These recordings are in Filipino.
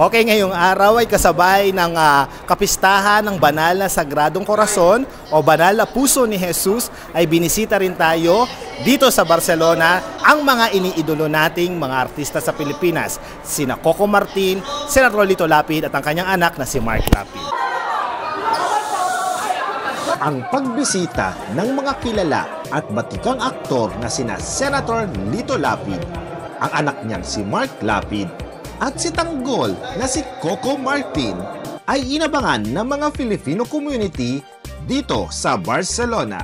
Okay, ngayong araw ay kasabay ng kapistahan ng banal na Sagradong Corazon o banal na puso ni Jesus ay binisita rin tayo dito sa Barcelona ang mga iniidolo nating mga artista sa Pilipinas, sina Coco Martin, Senator Lito Lapid at ang kanyang anak na si Mark Lapid. Ang pagbisita ng mga kilala at batikang aktor na sina Senator Lito Lapid, ang anak niyang si Mark Lapid, at si Tanggol na si Coco Martin ay inabangan ng mga Filipino community dito sa Barcelona.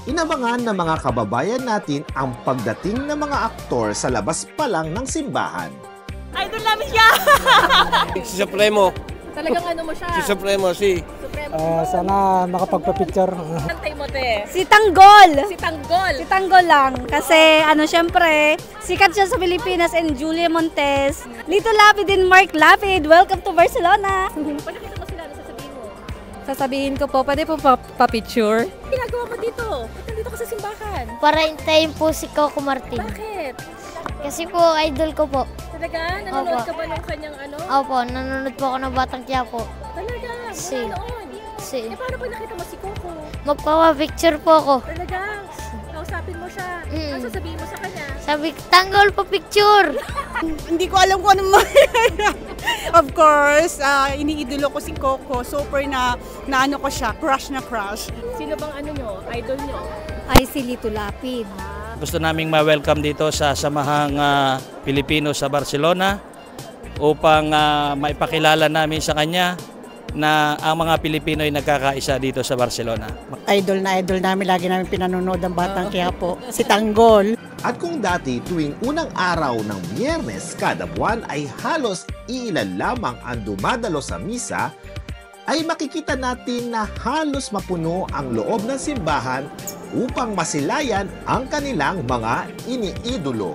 Inabangan ng mga kababayan natin ang pagdating ng mga aktor sa labas pa lang ng simbahan. Idol namin siya! Si Supremo. Talagang ano mo siya? Si Supremo, si. Sana makapagpa-picture. Antay mo, te. Si Tanggol! Si Tanggol! Si Tanggol lang. Kasi syempre, sikat siya sa Pilipinas and Julia Montes. Lito Lapid and Mark Lapid, welcome to Barcelona! Pag nakita mo sila, ano sasabihin mo? Sasabihin ko po, pwede po pa-picture? Ginagawa mo dito? Ba't nandito ka sa simbahan? Para intayin po si Coco Martin. Bakit? Kasi po, idol ko po. Talaga? Nanonood ka ba ng kanyang ano? Opo, nanonood po ako ng Batang Quiapo. Talaga? Si. Noon? Si. Eh, paano pag nakita mo si Coco? Magpapa-picture po ako. Talaga? Kausapin mo siya. Ano sasabihin mo sa kanya? Sabi, Tanggol pa picture! Hindi ko alam kung ano Of course, iniidolo ko si Coco. Super na ano ko siya, crush na crush. Sino bang ano nyo? Idol nyo? Ay, si Lito Lapid. Gusto naming ma-welcome dito sa Samahang Pilipino sa Barcelona upang maipakilala namin sa kanya na ang mga Pilipino ay nagkakaisa dito sa Barcelona. Idol na idol namin, lagi namin pinanonood ang Batang Quiapo, si Tanggol. At kung dati tuwing unang araw ng Biyernes kada buwan ay halos iilan lamang ang dumadalo sa misa, ay makikita natin na halos mapuno ang loob ng simbahan upang masilayan ang kanilang mga iniidolo.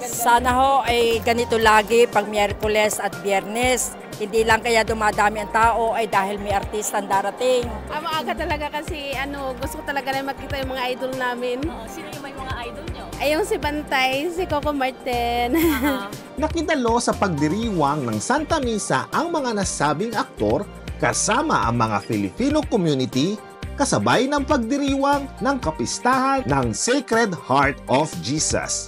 Sana ho ay ganito lagi pag Miyerkules at Biyernes. Hindi lang kaya dumadami ang tao ay dahil may artista ang darating. Maaga talaga kasi gusto ko talaga na makita yung mga idol namin. Sino yung may mga idol nyo? Ay yung si Bantay, si Coco Martin. Nakidalo sa pagdiriwang ng Santa Misa ang mga nasabing aktor kasama ang mga Filipino community kasabay ng pagdiriwang ng kapistahan ng Sacred Heart of Jesus.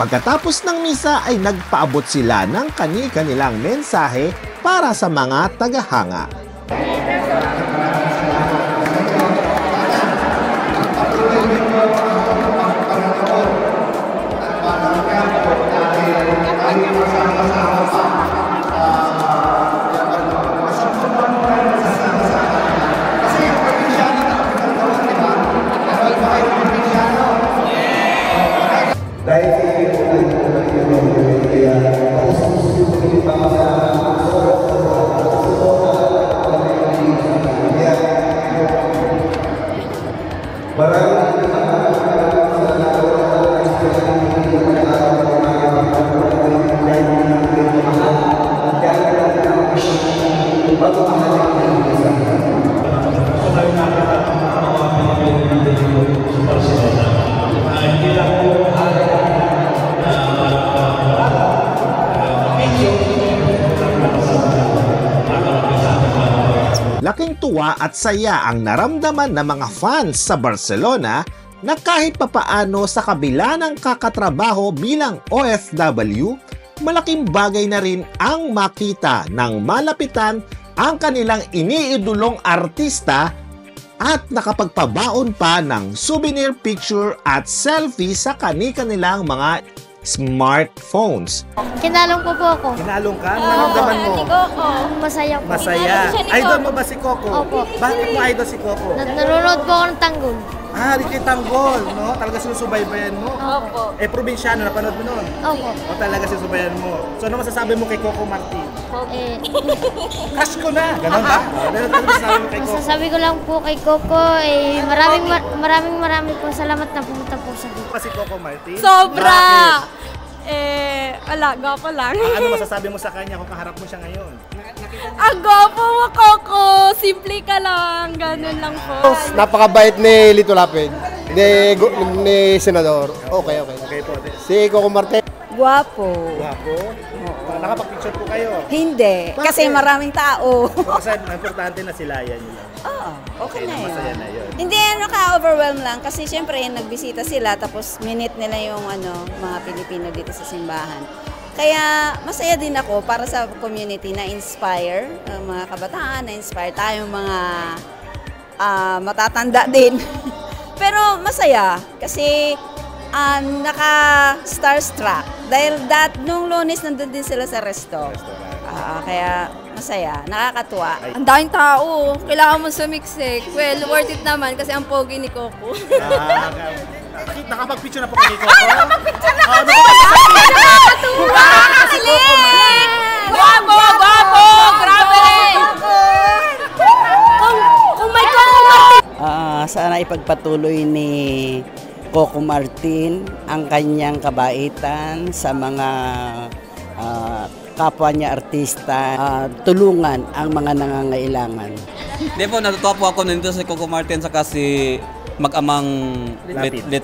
Pagkatapos ng misa ay nagpaabot sila ng kani-kanilang mensahe para sa mga tagahanga. Laking tuwa at saya ang naramdaman ng mga fans sa Barcelona na kahit papaano sa kabila ng kakatrabaho bilang OFW, malaking bagay na rin ang makita ng malapitan ang kanilang iniidolong artista at nakapagpabaon pa ng souvenir picture at selfie sa kani-kanilang mga smartphones. Kinalong ko po ako. Kinalong ka? Naramdaman mo? Masaya po. Masaya. Idol mo ba si Coco? Opo. Bakit mo idol si Coco? Nanonood po ako ng Tanggol. Ricky Tanggol, no? Talaga sinusubaybayan mo? Opo. Probinsyano, napanood mo nun? Opo. O talaga sinusubayan mo? So ano masasabi mo kay Coco Martin? Crush ko na! Ganon ba? Ano masasabi mo kay Coco? Masasabi ko lang po kay Coco, maraming po salamat na pumunta po sa dito. Si Coco Martin? Sobra! Bakit? Wala, gwapo lang. Ano masasabi mo sa kanya kung kaharap mo siya ngayon? Ang gwapo mo, Coco! Simple ka lang, ganun lang po. Napakabait ni Lito Lapid, ni Senador. Okay. Okay po. Si Coco Martin. Guwapo. Guwapo? Nakapag-picture po kayo. Hindi, Bakit? kasi maraming tao. Kasi importante na silayan nyo lang. Oo, okay na yun. Masaya na yun. Hindi, ka-overwhelm lang kasi syempre nagbisita sila tapos minute nila yung mga Pilipino dito sa simbahan. Kaya masaya din ako para sa community na inspire mga kabataan, na inspire tayong mga matatanda din. Pero masaya kasi naka-starstruck dahil nung Lunes nandun din sila sa resto. Kaya masaya, nakakatuwa. Ang daming tao, kailangan mo sumiksik. Well, worth it naman kasi ang pogi ni Coco. Nakapag-picture na po kay Coco? Ay, nakapag-picture na kami! Nakakatuwa! Guwapo! Guwapo! Grabe! Kung may Coco sana ipagpatuloy ni Coco Martin ang kanyang kabaitan sa mga kapwa niya artista, tulungan ang mga nangangailangan. Di po, natutuwa po ako nandito si Coco Martin saka si mag-amang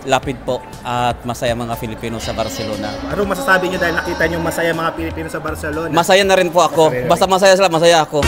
Lapid po at masaya mga Filipino sa Barcelona. Ano masasabi niyo dahil nakita niyo masaya mga Pilipino sa Barcelona? Masaya na rin po ako. Basta masaya sila, masaya ako.